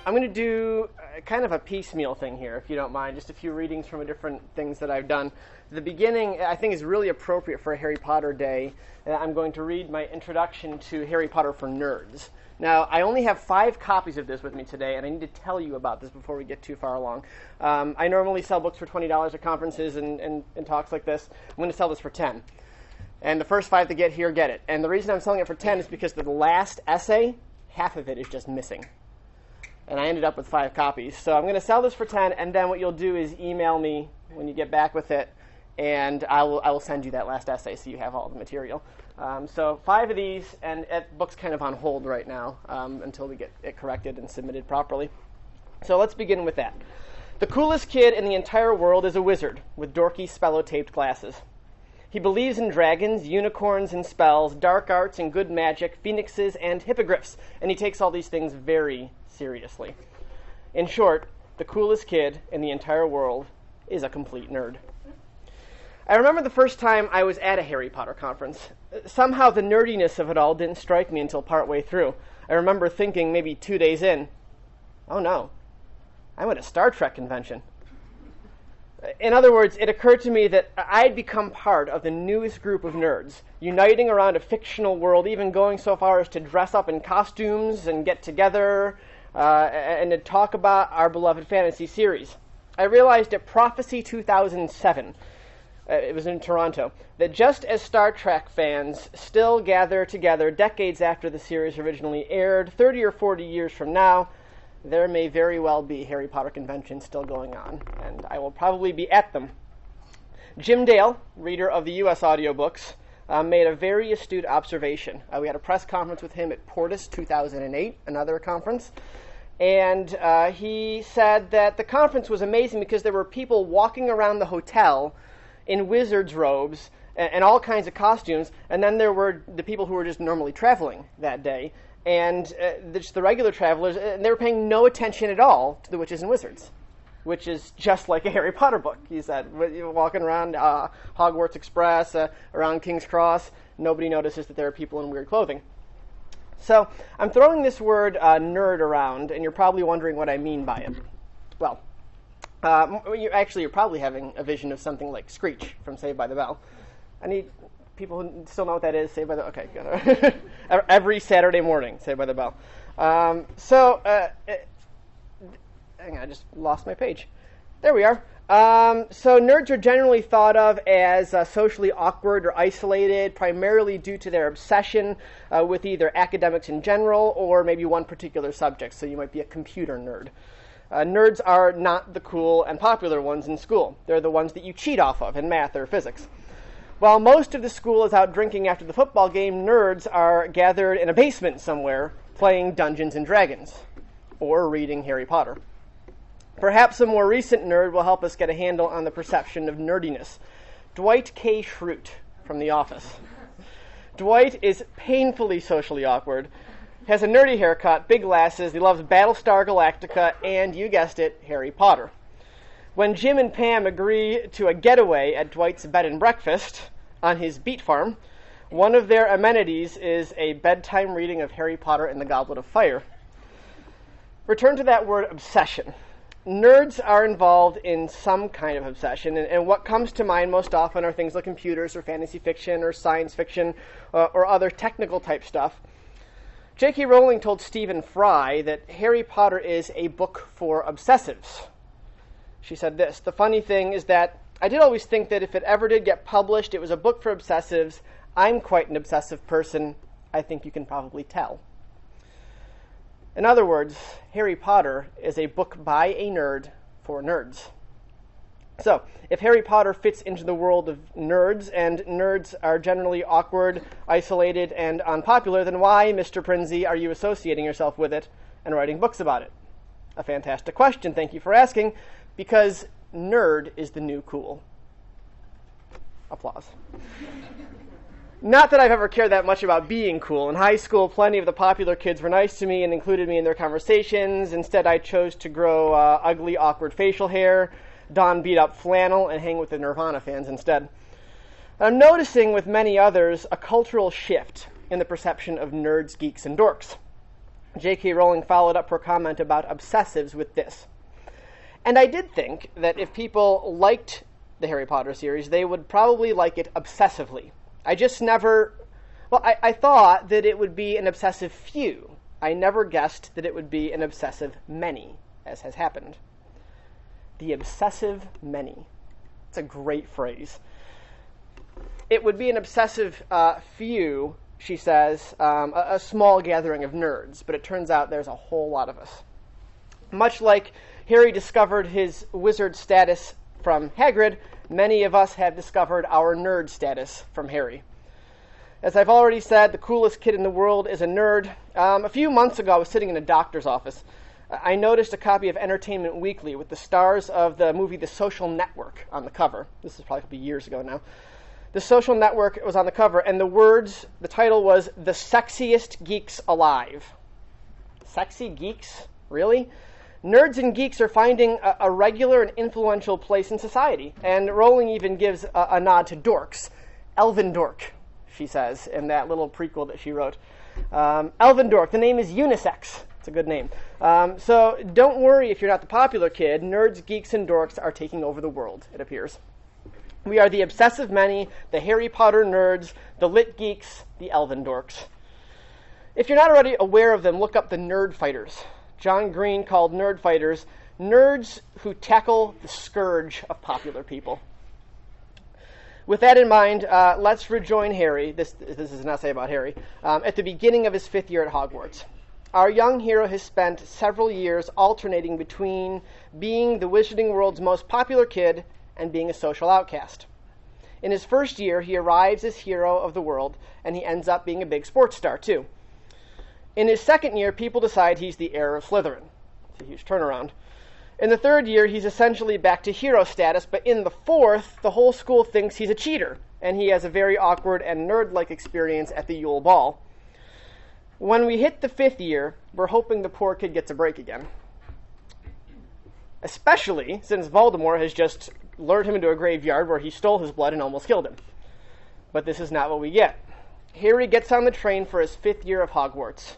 I'm going to do kind of a piecemeal thing here, if you don't mind, just a few readings from different things that I've done. The beginning, I think, is really appropriate for a Harry Potter day. I'm going to read my introduction to Harry Potter for Nerds. Now, I only have 5 copies of this with me today, and I need to tell you about this before we get too far along. I normally sell books for $20 at conferences and talks like this. I'm going to sell this for $10. And the first 5 that get here get it. And the reason I'm selling it for $10 is because the last essay, half of it is just missing. And I ended up with 5 copies. So I'm going to sell this for $10, and then what you'll do is email me when you get back with it, and I will send you that last essay so you have all the material. So 5 of these, and the book's kind of on hold right now until we get it corrected and submitted properly. So let's begin with that. The coolest kid in the entire world is a wizard with dorky spello-taped glasses. He believes in dragons, unicorns, and spells, dark arts and good magic, phoenixes and hippogriffs, and he takes all these things very seriously. In short, the coolest kid in the entire world is a complete nerd. I remember the first time I was at a Harry Potter conference. Somehow the nerdiness of it all didn't strike me until partway through. I remember thinking maybe 2 days in, oh no, I'm at a Star Trek convention. In other words, it occurred to me that I'd become part of the newest group of nerds, uniting around a fictional world, even going so far as to dress up in costumes and get together and to talk about our beloved fantasy series. I realized at Prophecy 2007, it was in Toronto, that just as Star Trek fans still gather together decades after the series originally aired, 30 or 40 years from now, there may very well be Harry Potter conventions still going on, and I will probably be at them. Jim Dale, reader of the U.S. audiobooks, made a very astute observation. We had a press conference with him at Portis 2008, another conference, and he said that the conference was amazing because there were people walking around the hotel in wizards' robes and all kinds of costumes, and then there were the people who were just normally traveling that day, and just the regular travelers, and they were paying no attention at all to the Witches and Wizards, which is just like a Harry Potter book. He said, walking around Hogwarts Express, around King's Cross, nobody notices that there are people in weird clothing. So I'm throwing this word nerd around, and you're probably wondering what I mean by it. Well, you're probably having a vision of something like Screech from Saved by the Bell. I need people who still know what that is. Saved by the Okay, good. Every Saturday morning, Saved by the Bell. Hang on, I just lost my page. There we are. So nerds are generally thought of as socially awkward or isolated, primarily due to their obsession with either academics in general or maybe one particular subject. So you might be a computer nerd. Nerds are not the cool and popular ones in school. They're the ones that you cheat off of in math or physics. While most of the school is out drinking after the football game, nerds are gathered in a basement somewhere playing Dungeons and Dragons or reading Harry Potter. Perhaps a more recent nerd will help us get a handle on the perception of nerdiness. Dwight K Schrute from The Office. Dwight is painfully socially awkward, has a nerdy haircut, big glasses, he loves Battlestar Galactica, and, you guessed it, Harry Potter. When Jim and Pam agree to a getaway at Dwight's bed and breakfast on his beet farm, one of their amenities is a bedtime reading of Harry Potter and the Goblet of Fire. Return to that word obsession. Nerds are involved in some kind of obsession, and what comes to mind most often are things like computers or fantasy fiction or science fiction or other technical type stuff. J.K. Rowling told Stephen Fry that Harry Potter is a book for obsessives. She said this, "The funny thing is that I did always think that if it ever did get published, it was a book for obsessives. I'm quite an obsessive person. I think you can probably tell." In other words, Harry Potter is a book by a nerd for nerds. So, if Harry Potter fits into the world of nerds, and nerds are generally awkward, isolated, and unpopular, then why, Mr. Prinzi, are you associating yourself with it and writing books about it? A fantastic question, thank you for asking, because nerd is the new cool. Applause. Not that I've ever cared that much about being cool. In high school, plenty of the popular kids were nice to me and included me in their conversations. Instead, I chose to grow ugly, awkward facial hair, don beat-up flannel, and hang with the Nirvana fans instead. I'm noticing, with many others, a cultural shift in the perception of nerds, geeks, and dorks. J.K. Rowling followed up her comment about obsessives with this. And I did think that if people liked the Harry Potter series, they would probably like it obsessively. I just never... Well, I thought that it would be an obsessive few. I never guessed that it would be an obsessive many, as has happened. The obsessive many. It's a great phrase. It would be an obsessive few, she says, a small gathering of nerds, but it turns out there's a whole lot of us. Much like Harry discovered his wizard status from Hagrid, many of us have discovered our nerd status from Harry. As I've already said, the coolest kid in the world is a nerd. A few months ago, I was sitting in a doctor's office. I noticed a copy of Entertainment Weekly with the stars of the movie The Social Network on the cover. This is probably a couple years ago now. The Social Network was on the cover, and the title was The Sexiest Geeks Alive. Sexy geeks? Really? Nerds and geeks are finding a regular and influential place in society, and Rowling even gives a nod to dorks. Elven dork, she says, in that little prequel that she wrote. Elven dork, the name is unisex. It's a good name. So don't worry if you're not the popular kid. Nerds, geeks, and dorks are taking over the world, it appears. We are the obsessive many, the Harry Potter nerds, the lit geeks, the elven dorks. If you're not already aware of them, look up the Nerd Fighters. John Green called Nerd Fighters nerds who tackle the scourge of popular people. With that in mind, let's rejoin Harry. This is an essay about Harry. At the beginning of his 5th year at Hogwarts. Our young hero has spent several years alternating between being the wizarding world's most popular kid and being a social outcast. In his first year, he arrives as hero of the world, and he ends up being a big sports star, too. In his second year, people decide he's the heir of Slytherin. It's a huge turnaround. In the third year, he's essentially back to hero status, but in the fourth, the whole school thinks he's a cheater, and he has a very awkward and nerd-like experience at the Yule Ball. When we hit the 5th year, we're hoping the poor kid gets a break again. Especially since Voldemort has just lured him into a graveyard where he stole his blood and almost killed him. But this is not what we get. Harry gets on the train for his 5th year of Hogwarts,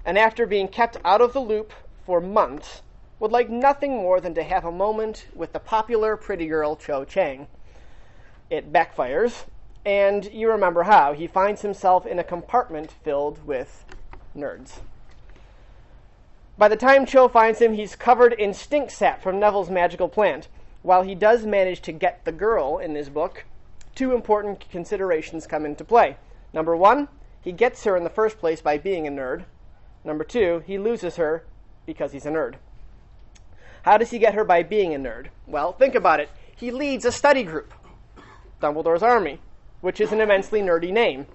and after being kept out of the loop for months, would like nothing more than to have a moment with the popular pretty girl Cho Chang. It backfires, and you remember how. He finds himself in a compartment filled with nerds. By the time Cho finds him, he's covered in stink sap from Neville's magical plant. While he does manage to get the girl in this book, 2 important considerations come into play. Number 1, he gets her in the first place by being a nerd. Number 2, he loses her because he's a nerd. How does he get her by being a nerd? Well, think about it. He leads a study group, Dumbledore's Army, which is an immensely nerdy name.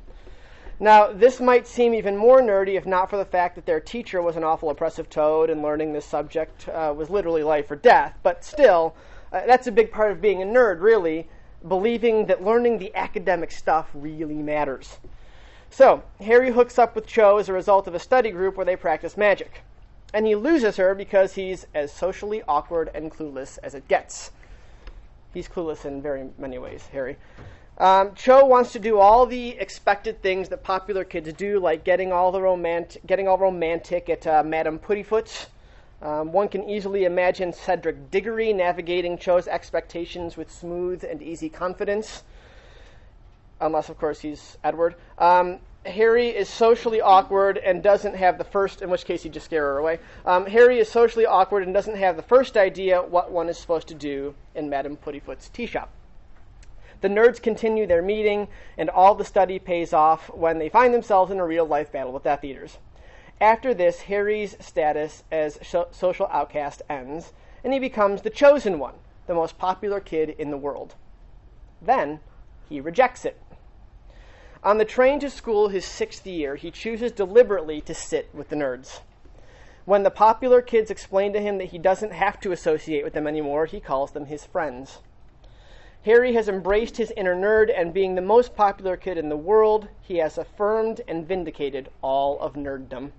Now, this might seem even more nerdy if not for the fact that their teacher was an awful oppressive toad and learning this subject was literally life or death. But still, that's a big part of being a nerd, really, believing that learning the academic stuff really matters. So, Harry hooks up with Cho as a result of a study group where they practice magic. And he loses her because he's as socially awkward and clueless as it gets. He's clueless in very many ways, Harry. Cho wants to do all the expected things that popular kids do, like getting all romantic at Madame Puttyfoot's. One can easily imagine Cedric Diggory navigating Cho's expectations with smooth and easy confidence, unless, of course, he's Edward. Harry is socially awkward and doesn't have the first, in which case he'd just scare her away. Harry is socially awkward and doesn't have the first idea what one is supposed to do in Madame Puttyfoot's tea shop. The nerds continue their meeting, and all the study pays off when they find themselves in a real-life battle with Death Eaters. After this, Harry's status as social outcast ends, and he becomes the chosen one, the most popular kid in the world. Then, he rejects it. On the train to school his 6th year, he chooses deliberately to sit with the nerds. When the popular kids explain to him that he doesn't have to associate with them anymore, he calls them his friends. Harry has embraced his inner nerd, and being the most popular kid in the world, he has affirmed and vindicated all of nerddom.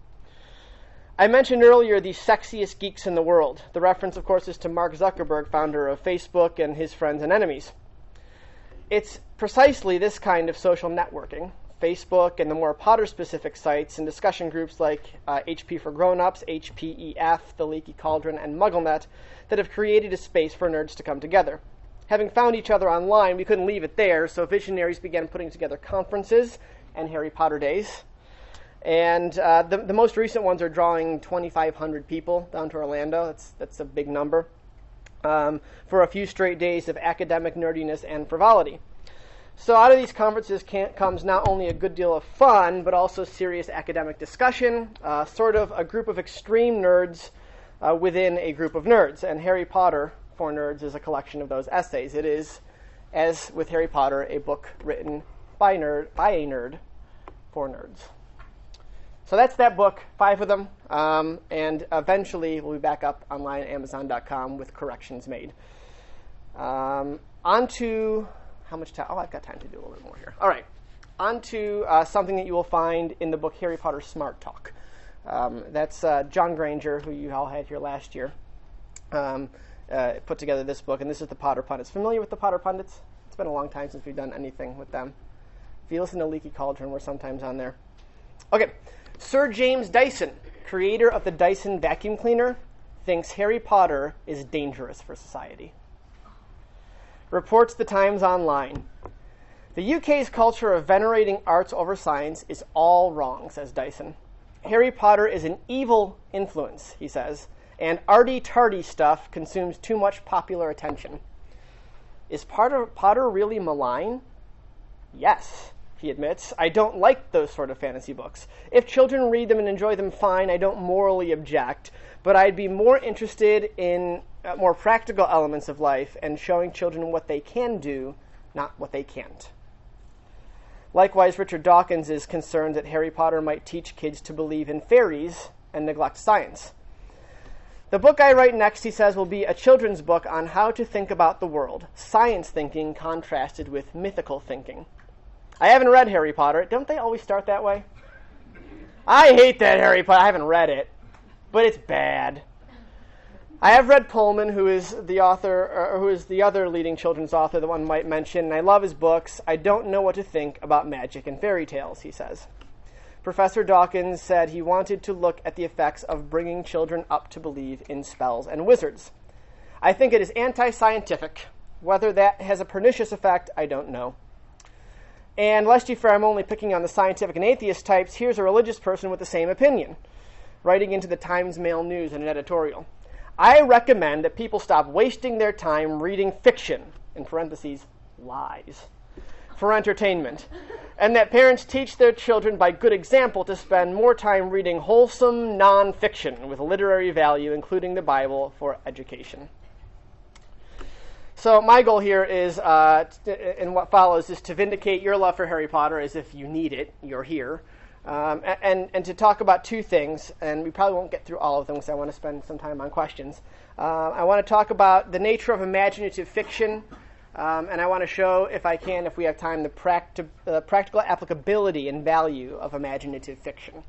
I mentioned earlier the sexiest geeks in the world. The reference, of course, is to Mark Zuckerberg, founder of Facebook, and his friends and enemies. It's precisely this kind of social networking, Facebook, and the more Potter-specific sites and discussion groups like HP for Grown-Ups, HPEF, The Leaky Cauldron, and MuggleNet that have created a space for nerds to come together. Having found each other online, we couldn't leave it there, so visionaries began putting together conferences and Harry Potter days. And the most recent ones are drawing 2,500 people down to Orlando. That's a big number. For a few straight days of academic nerdiness and frivolity. So out of these conferences comes not only a good deal of fun, but also serious academic discussion, sort of a group of extreme nerds within a group of nerds. And Harry Potter for Nerds is a collection of those essays. It is, as with Harry Potter, a book written by a nerd for nerds. So that's that book, 5 of them, and eventually we'll be back up online at Amazon.com with corrections made. On to, how much time? Oh, I've got time to do a little bit more here. All right, on to something that you will find in the book Harry Potter Smart Talk. That's John Granger, who you all had here last year, put together this book, and this is the Potter Pundits. Familiar with the Potter Pundits? It's been a long time since we've done anything with them. If you listen to Leaky Cauldron, we're sometimes on there. Okay. Sir James Dyson, creator of the Dyson vacuum cleaner, thinks Harry Potter is dangerous for society. Reports the Times Online. The UK's culture of venerating arts over science is all wrong, says Dyson. Harry Potter is an evil influence, he says, and arty-tarty stuff consumes too much popular attention. Is Potter really malign? Yes. He admits, I don't like those sort of fantasy books. If children read them and enjoy them, fine, I don't morally object, but I'd be more interested in more practical elements of life and showing children what they can do, not what they can't. Likewise, Richard Dawkins is concerned that Harry Potter might teach kids to believe in fairies and neglect science. The book I write next, he says, will be a children's book on how to think about the world, science thinking contrasted with mythical thinking. I haven't read Harry Potter. Don't they always start that way? I hate that Harry Potter. I haven't read it, but it's bad. I have read Pullman, who is the author, or who is the other leading children's author that one might mention, and I love his books. I don't know what to think about magic and fairy tales, he says. Professor Dawkins said he wanted to look at the effects of bringing children up to believe in spells and wizards. I think it is anti-scientific. Whether that has a pernicious effect, I don't know. And lest you fear I'm only picking on the scientific and atheist types, here's a religious person with the same opinion, writing into the Times Mail News in an editorial. I recommend that people stop wasting their time reading fiction, in parentheses, lies, for entertainment, and that parents teach their children by good example to spend more time reading wholesome non-fiction with literary value, including the Bible, for education. So my goal here is, in what follows, is to vindicate your love for Harry Potter as if you need it, you're here, and to talk about 2 things, and we probably won't get through all of them because I want to spend some time on questions. I want to talk about the nature of imaginative fiction, and I want to show, if I can, if we have time, the practical applicability and value of imaginative fiction,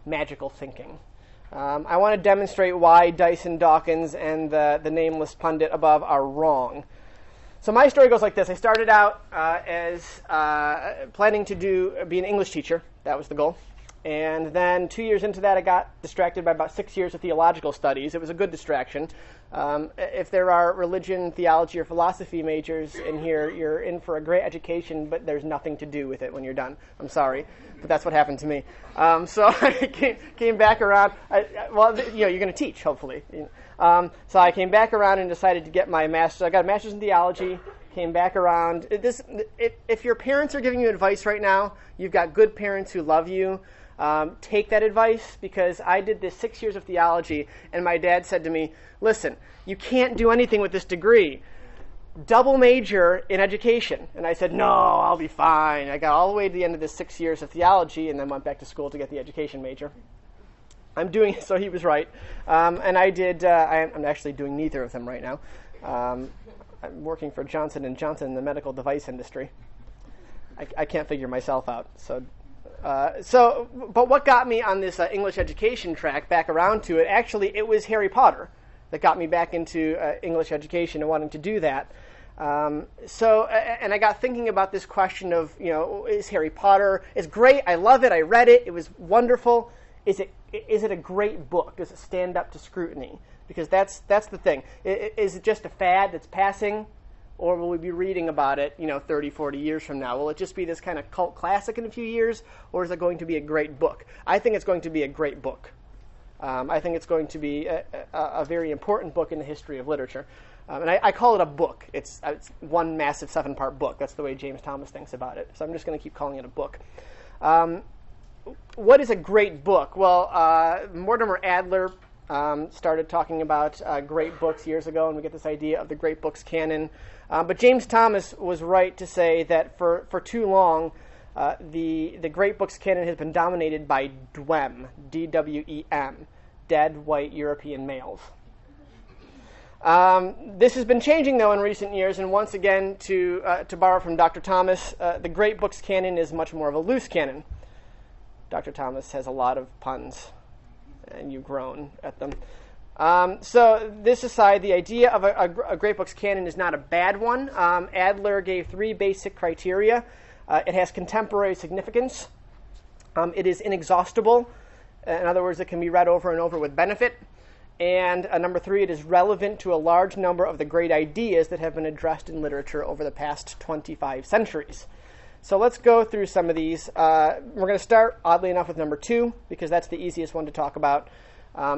magical thinking. I want to demonstrate why Dyson, Dawkins, and the nameless pundit above are wrong. So my story goes like this. I started out as planning to be an English teacher. That was the goal. And then 2 years into that, I got distracted by about 6 years of theological studies. It was a good distraction. If there are religion, theology, or philosophy majors in here, you're in for a great education, but there's nothing to do with it when you're done. I'm sorry, but that's what happened to me. So I came back around. You're going to teach, hopefully. So I came back around and decided to get my master's. I got a master's in theology. Came back around. If your parents are giving you advice right now, you've got good parents who love you. Take that advice, because I did this 6 years of theology, and my dad said to me, listen, you can't do anything with this degree. Double major in education. And I said, no, I'll be fine. I got all the way to the end of this 6 years of theology and then went back to school to get the education major. I'm doing it, so he was right. And I did, I'm actually doing neither of them right now. I'm working for Johnson & Johnson in the medical device industry. I can't figure myself out, but what got me on this English education track back around to it, actually, it was Harry Potter that got me back into English education and wanting to do that. And I got thinking about this question of, is Harry Potter, it's great, I love it, I read it, it was wonderful. Is it a great book? Does it stand up to scrutiny? Because that's the thing. Is it just a fad that's passing? Or will we be reading about it, 30, 40 years from now? Will it just be this kind of cult classic in a few years? Or is it going to be a great book? I think it's going to be a great book. I think it's going to be a very important book in the history of literature. And I call it a book. It's one massive 7-part book. That's the way James Thomas thinks about it. So I'm just going to keep calling it a book. What is a great book? Well, Mortimer Adler started talking about great books years ago, and we get this idea of the great books canon. But James Thomas was right to say that for too long, the great books canon has been dominated by DWEM, D-W-E-M, dead white European males. This has been changing, though, in recent years, and once again, to borrow from Dr. Thomas, the great books canon is much more of a loose canon. Dr. Thomas has a lot of puns, and you groan at them. So this aside, the idea of a great books canon is not a bad one. Adler gave 3 basic criteria. It has contemporary significance. It is inexhaustible. In other words, it can be read over and over with benefit. And number 3, it is relevant to a large number of the great ideas that have been addressed in literature over the past 25 centuries. So let's go through some of these. We're going to start, oddly enough, with number 2, because that's the easiest one to talk about.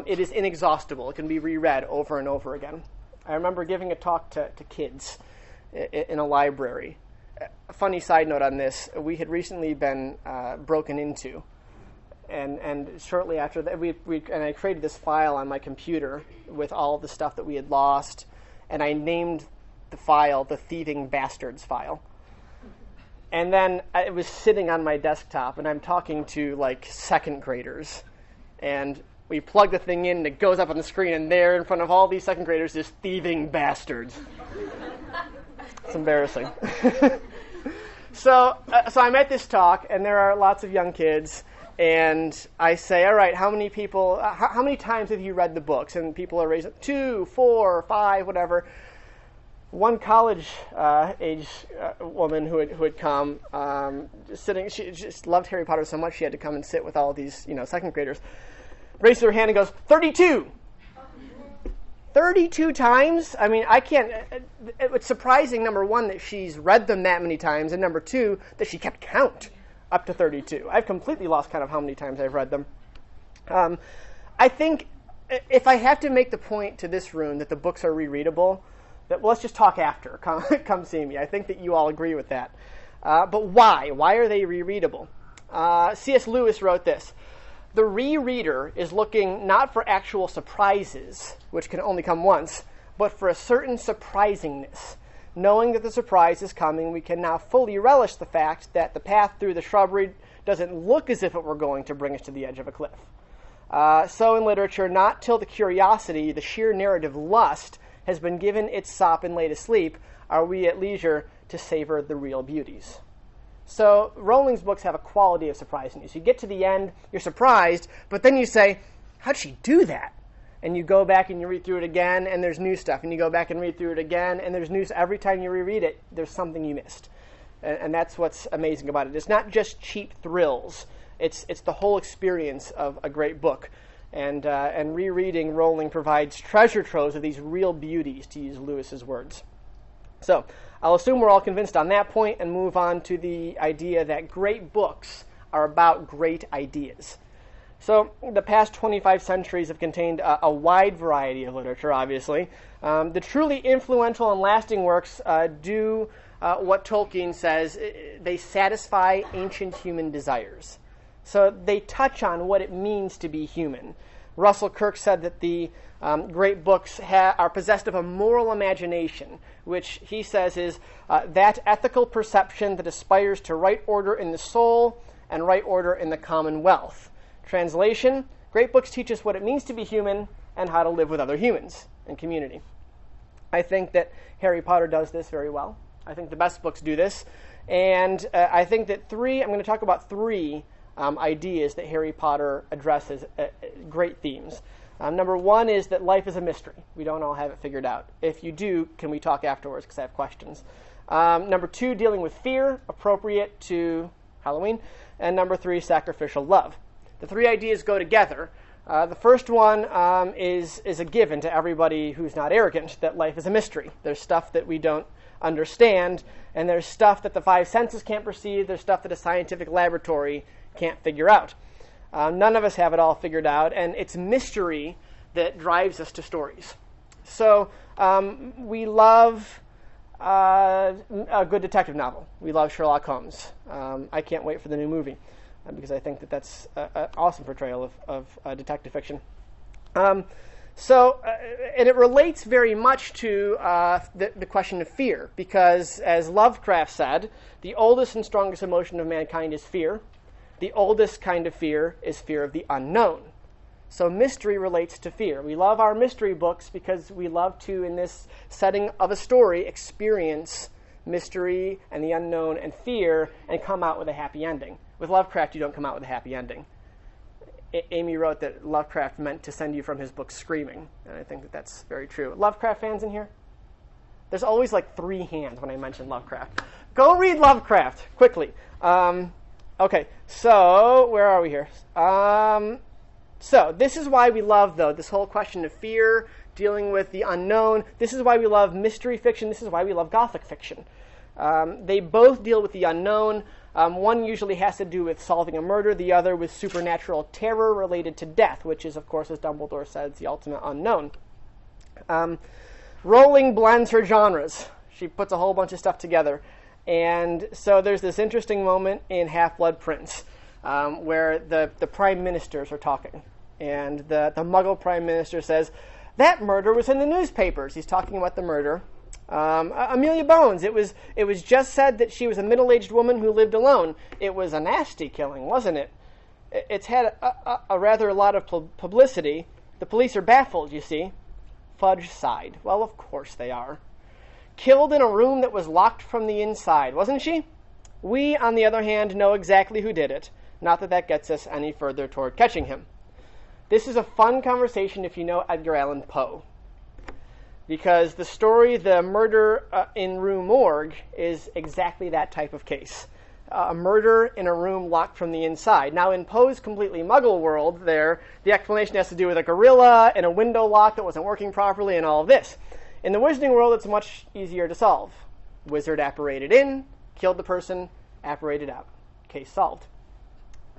It is inexhaustible. It can be reread over and over again. I remember giving a talk to kids in a library. A funny side note on this, we had recently been broken into. And shortly after that, and I created this file on my computer with all of the stuff that we had lost, and I named the file the Thieving Bastards file. And then it was sitting on my desktop, and I'm talking to, second graders. And we plug the thing in, and it goes up on the screen, and there in front of all these second graders is Thieving Bastards. It's embarrassing. So I'm at this talk, and there are lots of young kids, and I say, all right, how many times have you read the books? And people are raising 2, 4, 5, whatever. One college-age woman who had come, sitting, she just loved Harry Potter so much she had to come and sit with all these, second graders, raises her hand and goes, 32! 32 times? I mean, I can't. It's surprising, number 1, that she's read them that many times, and number 2, that she kept count up to 32. I've completely lost count of how many times I've read them. I think if I have to make the point to this room that the books are rereadable, let's just talk after. Come see me. I think that you all agree with that. But why? Why are they rereadable? C.S. Lewis wrote this. The rereader is looking not for actual surprises, which can only come once, but for a certain surprisingness. Knowing that the surprise is coming, we can now fully relish the fact that the path through the shrubbery doesn't look as if it were going to bring us to the edge of a cliff. So in literature, not till the curiosity, the sheer narrative lust, has been given its sop and laid asleep, are we at leisure to savor the real beauties. So Rowling's books have a quality of surprising you. So you get to the end, you're surprised, but then you say, how'd she do that? And you go back and you read through it again, and there's new stuff. And you go back and read through it again, and there's new stuff. Every time you reread it, there's something you missed. And that's what's amazing about it. It's not just cheap thrills. It's the whole experience of a great book. And rereading Rowling provides treasure troves of these real beauties, to use Lewis's words. So I'll assume we're all convinced on that point and move on to the idea that great books are about great ideas. So the past 25 centuries have contained a wide variety of literature, obviously. The truly influential and lasting works do what Tolkien says, they satisfy ancient human desires. So they touch on what it means to be human. Russell Kirk said that the great books are possessed of a moral imagination, which he says is that ethical perception that aspires to right order in the soul and right order in the commonwealth. Translation, great books teach us what it means to be human and how to live with other humans in community. I think that Harry Potter does this very well. I think the best books do this. And I think that I'm going to talk about 3 ideas that Harry Potter addresses, great themes. Number one is that life is a mystery. We don't all have it figured out. If you do, can we talk afterwards, because I have questions. Number two, dealing with fear, appropriate to Halloween. And number three, sacrificial love. The three ideas go together. The first one is a given to everybody who's not arrogant, that life is a mystery. There's stuff that we don't understand, and there's stuff that the five senses can't perceive. There's stuff that a scientific laboratory can't figure out. None of us have it all figured out, and it's mystery that drives us to stories. So we love a good detective novel. We love Sherlock Holmes. I can't wait for the new movie because I think that that's an awesome portrayal of detective fiction. And it relates very much to the question of fear, because as Lovecraft said, the oldest and strongest emotion of mankind is fear. The oldest kind of fear is fear of the unknown. So mystery relates to fear. We love our mystery books because we love to, in this setting of a story, experience mystery and the unknown and fear and come out with a happy ending. With Lovecraft, you don't come out with a happy ending. Amy wrote that Lovecraft meant to send you from his book screaming, and I think that that's very true. Lovecraft fans in here? There's always like 3 hands when I mention Lovecraft. Go read Lovecraft, quickly. Okay, so where are we here? So this is why we love, though, this whole question of fear, dealing with the unknown. This is why we love mystery fiction. This is why we love Gothic fiction. They both deal with the unknown. One usually has to do with solving a murder, the other with supernatural terror related to death, which is, of course, as Dumbledore says, the ultimate unknown. Rowling blends her genres. She puts a whole bunch of stuff together. And so there's this interesting moment in Half-Blood Prince where the prime ministers are talking. And the Muggle prime minister says, that murder was in the newspapers. He's talking about the murder. Amelia Bones, it was just said that she was a middle-aged woman who lived alone. It was a nasty killing, wasn't it? It's had a rather lot of publicity. The police are baffled, you see. Fudge sighed. Well, of course they are. Killed in a room that was locked from the inside, wasn't she? We, on the other hand, know exactly who did it. Not that that gets us any further toward catching him. This is a fun conversation if you know Edgar Allan Poe. Because the story, The Murder in Rue Morgue, is exactly that type of case. A murder in a room locked from the inside. Now, in Poe's completely Muggle world there, the explanation has to do with a gorilla and a window lock that wasn't working properly and all of this. In the Wizarding world, it's much easier to solve. Wizard apparated in, killed the person, apparated out. Case solved.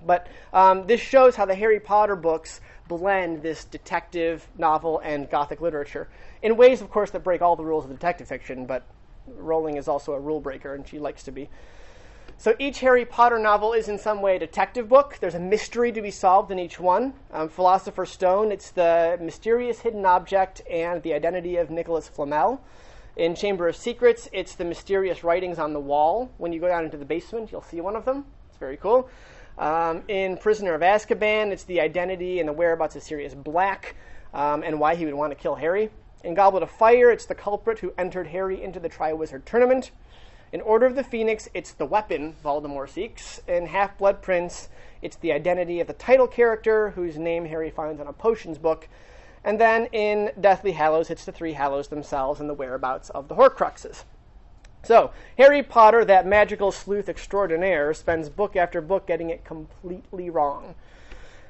But this shows how the Harry Potter books blend this detective novel and Gothic literature in ways, of course, that break all the rules of detective fiction, but Rowling is also a rule breaker, and she likes to be. So each Harry Potter novel is in some way a detective book. There's a mystery to be solved in each one. Philosopher's Stone, it's the mysterious hidden object and the identity of Nicholas Flamel. In Chamber of Secrets, it's the mysterious writings on the wall. When you go down into the basement, you'll see one of them. It's very cool. In Prisoner of Azkaban, it's the identity and the whereabouts of Sirius Black and why he would want to kill Harry. In Goblet of Fire, it's the culprit who entered Harry into the Triwizard Tournament. In Order of the Phoenix, it's the weapon Voldemort seeks. In Half-Blood Prince, it's the identity of the title character whose name Harry finds on a potions book. And then in Deathly Hallows, it's the 3 Hallows themselves and the whereabouts of the Horcruxes. So, Harry Potter, that magical sleuth extraordinaire, spends book after book getting it completely wrong.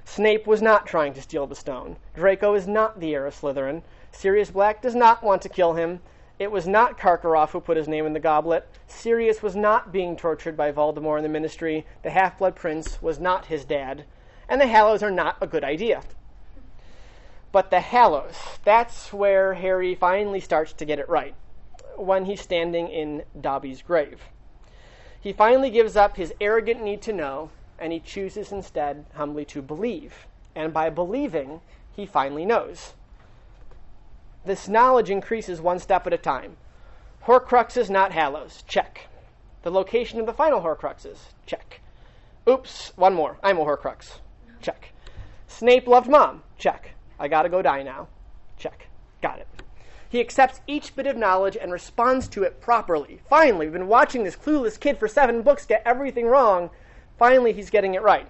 Snape was not trying to steal the stone. Draco is not the heir of Slytherin. Sirius Black does not want to kill him. It was not Karkaroff who put his name in the goblet. Sirius was not being tortured by Voldemort in the Ministry. The Half-Blood Prince was not his dad. And the Hallows are not a good idea. But the Hallows, that's where Harry finally starts to get it right, when he's standing in Dobby's grave. He finally gives up his arrogant need to know, and he chooses instead humbly to believe. And by believing, he finally knows. This knowledge increases one step at a time. Horcruxes, not Hallows. Check. The location of the final Horcruxes. Check. Oops, one more. I'm a Horcrux. Check. Snape loved Mom. Check. I gotta go die now. Check. Got it. He accepts each bit of knowledge and responds to it properly. Finally, we've been watching this clueless kid for 7 books get everything wrong. Finally, he's getting it right.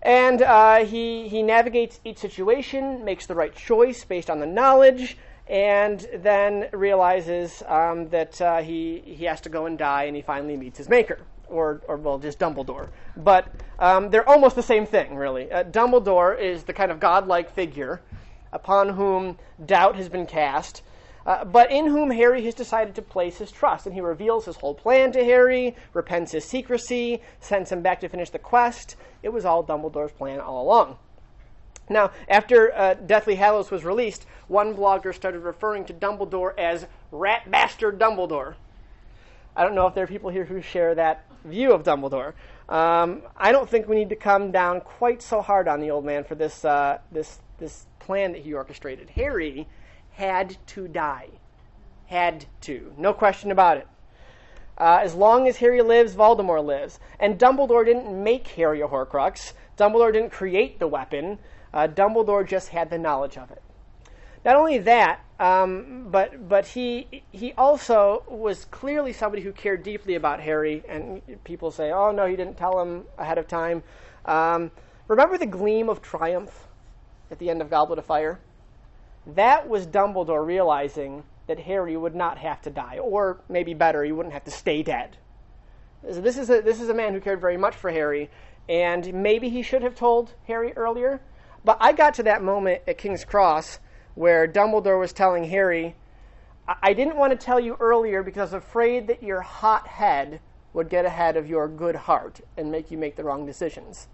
And he navigates each situation, makes the right choice based on the knowledge, and then realizes that he has to go and die, and he finally meets his maker, or well, just Dumbledore. But they're almost the same thing, really. Dumbledore is the kind of godlike figure upon whom doubt has been cast, but in whom Harry has decided to place his trust. And he reveals his whole plan to Harry, repents his secrecy, sends him back to finish the quest. It was all Dumbledore's plan all along. Now, after Deathly Hallows was released, one blogger started referring to Dumbledore as Rat Bastard Dumbledore. I don't know if there are people here who share that view of Dumbledore. I don't think we need to come down quite so hard on the old man for this plan that he orchestrated. Harry had to die. Had to. No question about it. As long as Harry lives, Voldemort lives. And Dumbledore didn't make Harry a Horcrux. Dumbledore didn't create the weapon. Dumbledore just had the knowledge of it. Not only that, but he also was clearly somebody who cared deeply about Harry. And people say, oh, no, he didn't tell him ahead of time. Remember the gleam of triumph at the end of Goblet of Fire? That was Dumbledore realizing that Harry would not have to die, or maybe better, he wouldn't have to stay dead. This is a man who cared very much for Harry, and maybe he should have told Harry earlier. But I got to that moment at King's Cross where Dumbledore was telling Harry, I didn't want to tell you earlier because I was afraid that your hot head would get ahead of your good heart and make you make the wrong decisions.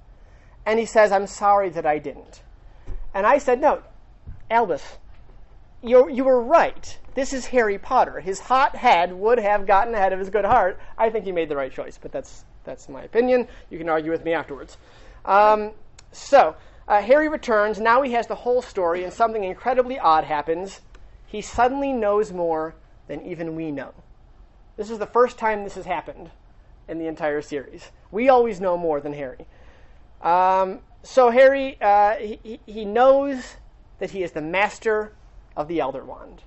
And he says, I'm sorry that I didn't. And I said, no, Albus, you were right. This is Harry Potter. His hot head would have gotten ahead of his good heart. I think he made the right choice, but that's my opinion. You can argue with me afterwards. Harry returns. Now he has the whole story, and something incredibly odd happens. He suddenly knows more than even we know. This is the first time this has happened in the entire series. We always know more than Harry. So Harry, he knows that he is the master of the Elder Wand.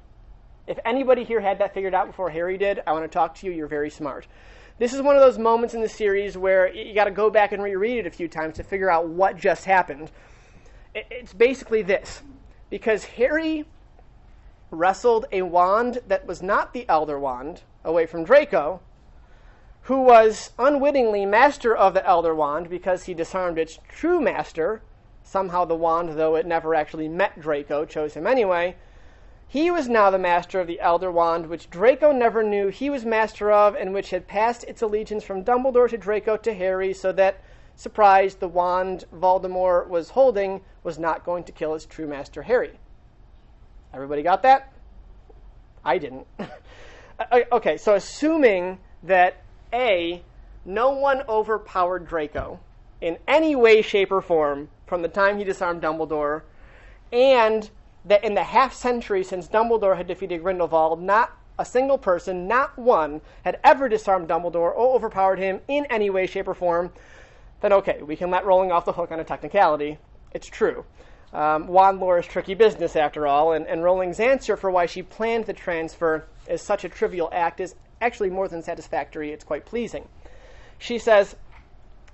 If anybody here had that figured out before Harry did, I want to talk to you. You're very smart. This is one of those moments in the series where you got to go back and reread it a few times to figure out what just happened. It's basically this. Because Harry wrestled a wand that was not the Elder Wand away from Draco, who was unwittingly master of the Elder Wand because he disarmed its true master. Somehow the wand, though it never actually met Draco, chose him anyway. He was now the master of the Elder Wand, which Draco never knew he was master of, and which had passed its allegiance from Dumbledore to Draco to Harry, so that, surprise, the wand Voldemort was holding was not going to kill its true master, Harry. Everybody got that? I didn't. Okay, so assuming that, A, no one overpowered Draco in any way, shape, or form from the time he disarmed Dumbledore, and that in the half-century since Dumbledore had defeated Grindelwald, not a single person, not one, had ever disarmed Dumbledore or overpowered him in any way, shape, or form, then okay, we can let Rowling off the hook on a technicality. It's true. Wand lore is tricky business, after all, and Rowling's answer for why she planned the transfer as such a trivial act is actually more than satisfactory. It's quite pleasing. She says,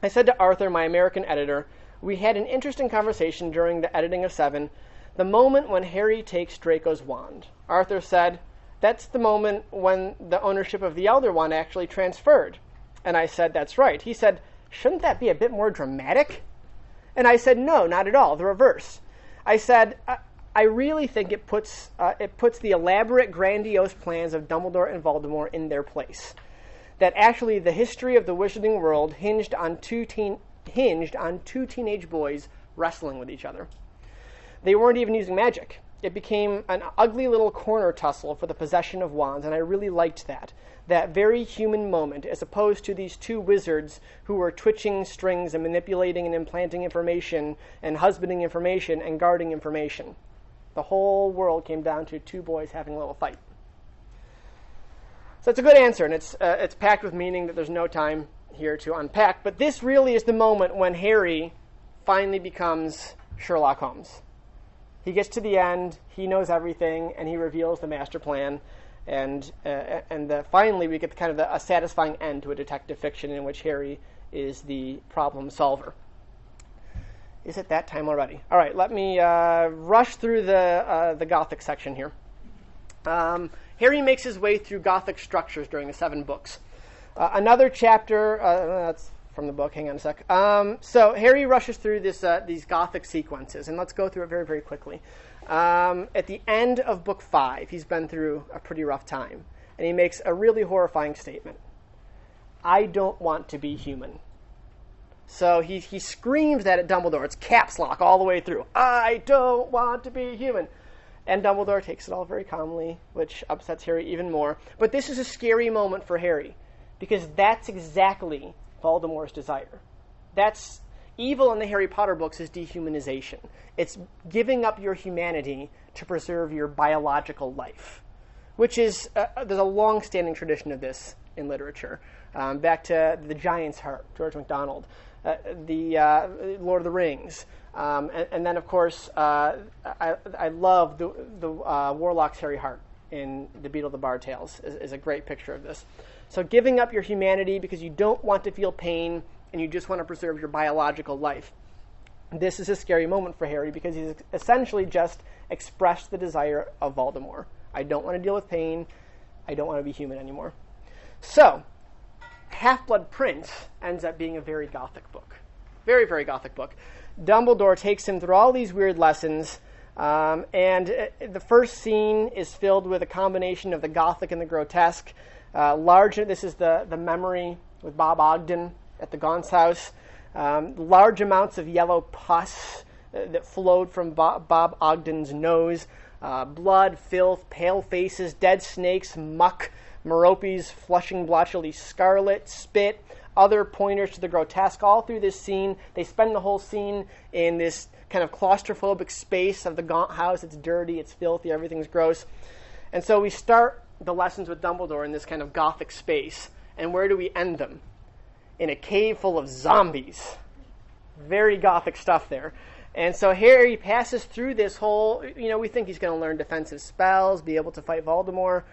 I said to Arthur, my American editor, we had an interesting conversation during the editing of 7, the moment when Harry takes Draco's wand. Arthur said, that's the moment when the ownership of the Elder Wand actually transferred. And I said, that's right. He said, shouldn't that be a bit more dramatic? And I said, no, not at all, the reverse. I said, I really think it puts the elaborate, grandiose plans of Dumbledore and Voldemort in their place. That actually the history of the wizarding world hinged on two teenage boys wrestling with each other. They weren't even using magic. It became an ugly little corner tussle for the possession of wands, and I really liked that. That very human moment, as opposed to these two wizards who were twitching strings and manipulating and implanting information and husbanding information and guarding information. The whole world came down to two boys having a little fight. So it's a good answer, and it's packed with meaning that there's no time here to unpack. But this really is the moment when Harry finally becomes Sherlock Holmes. He gets to the end, he knows everything, and he reveals the master plan. And finally, we get kind of a satisfying end to a detective fiction in which Harry is the problem solver. Is it that time already? All right, let me rush through the Gothic section here. Harry makes his way through Gothic structures during the 7 books. Another chapter, that's from the book, hang on a sec. So Harry rushes through these Gothic sequences, and let's go through it very, very quickly. At the end of book 5, he's been through a pretty rough time, and he makes a really horrifying statement. I don't want to be human. So he screams that at Dumbledore. It's caps lock all the way through. I don't want to be human. And Dumbledore takes it all very calmly, which upsets Harry even more. But this is a scary moment for Harry, because that's exactly Voldemort's desire. That's evil in the Harry Potter books is dehumanization. It's giving up your humanity to preserve your biological life, which is, there's a long-standing tradition of this in literature. Back to The Giant's Heart, George MacDonald. The Lord of the Rings, and then of course I love the Warlock's Hairy Heart in The Beetle the Bard Tales is a great picture of this. So giving up your humanity because you don't want to feel pain and you just want to preserve your biological life. This is a scary moment for Harry because he's essentially just expressed the desire of Voldemort. I don't want to deal with pain. I don't want to be human anymore. So Half-Blood Prince ends up being a very Gothic book. Very, very Gothic book. Dumbledore takes him through all these weird lessons, and the first scene is filled with a combination of the Gothic and the grotesque. This is the memory with Bob Ogden at the Gaunt's house. Large amounts of yellow pus that flowed from Bob Ogden's nose. Blood, filth, pale faces, dead snakes, muck, Merope's flushing blotchily scarlet, spit, other pointers to the grotesque, all through this scene. They spend the whole scene in this kind of claustrophobic space of the Gaunt house. It's dirty, it's filthy, everything's gross. And so we start the lessons with Dumbledore in this kind of Gothic space. And where do we end them? In a cave full of zombies. Very Gothic stuff there. And so Harry passes through this whole, we think he's going to learn defensive spells, be able to fight Voldemort.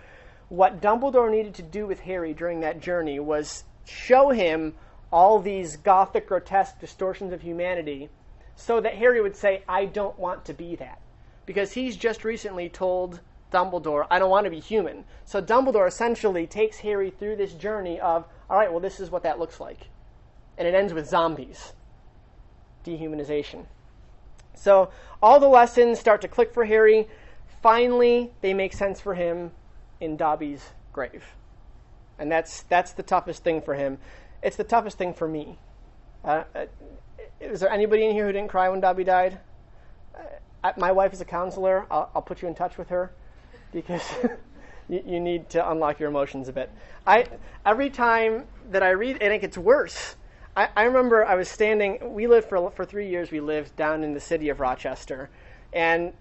What Dumbledore needed to do with Harry during that journey was show him all these Gothic, grotesque distortions of humanity so that Harry would say, I don't want to be that. Because he's just recently told Dumbledore, I don't want to be human. So Dumbledore essentially takes Harry through this journey of, all right, well, this is what that looks like. And it ends with zombies. Dehumanization. So all the lessons start to click for Harry. Finally, they make sense for him in Dobby's grave. And that's the toughest thing for him. It's the toughest thing for me. Is there anybody in here who didn't cry when Dobby died? My wife is a counselor. I'll put you in touch with her because you need to unlock your emotions a bit. Every time that I read, and it gets worse. I remember I was standing, we lived for 3 years, we lived down in the city of Rochester. And,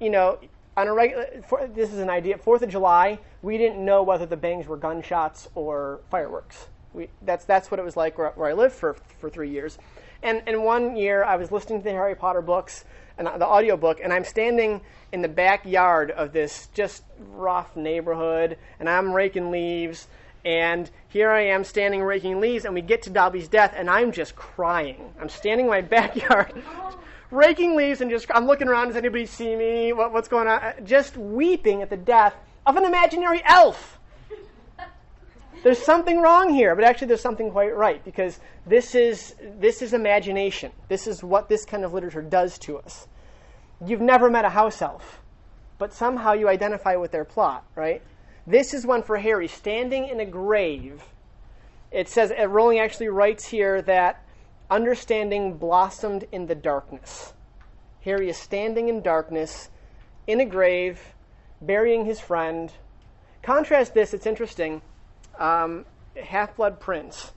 on a regular, this is an idea, 4th of July, we didn't know whether the bangs were gunshots or fireworks. That's what it was like where I lived for 3 years. And one year I was listening to the Harry Potter books, and the audiobook, and I'm standing in the backyard of this just rough neighborhood, and I'm raking leaves, and here I am standing raking leaves, and we get to Dobby's death, and I'm just crying. I'm standing in my backyard, raking leaves, and I'm looking around, does anybody see me? What's going on? Just weeping at the death of an imaginary elf. There's something wrong here, but actually there's something quite right, because this is imagination. This is what this kind of literature does to us. You've never met a house elf, but somehow you identify with their plot, right? This is one for Harry, standing in a grave. It says, Rowling actually writes here that understanding blossomed in the darkness. Harry is standing in darkness, in a grave, burying his friend. Contrast this, it's interesting, Half-Blood Prince,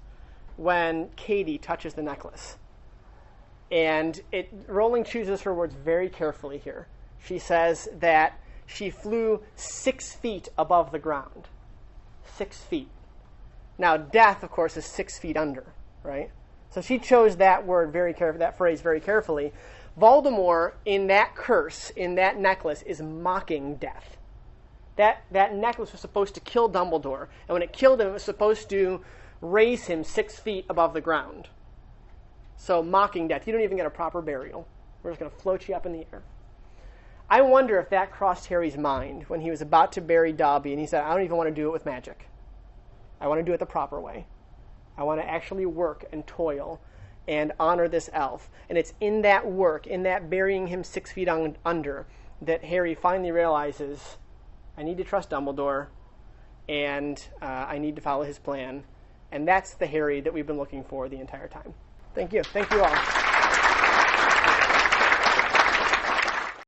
when Katie touches the necklace. And Rowling chooses her words very carefully here. She says that she flew 6 feet above the ground. 6 feet. Now, death, of course, is 6 feet under, right? So she chose that phrase very carefully. Voldemort, in that curse, in that necklace, is mocking death. That necklace was supposed to kill Dumbledore, and when it killed him, it was supposed to raise him 6 feet above the ground. So mocking death. You don't even get a proper burial, We're just going to float you up in the air. I wonder if that crossed Harry's mind when he was about to bury Dobby and he said, I don't even want to do it with magic. I want to do it the proper way. I want to actually work and toil and honor this elf. And it's in that work, in that burying him 6 feet under, that Harry finally realizes, I need to trust Dumbledore, and I need to follow his plan. And that's the Harry that we've been looking for the entire time. Thank you. Thank you all.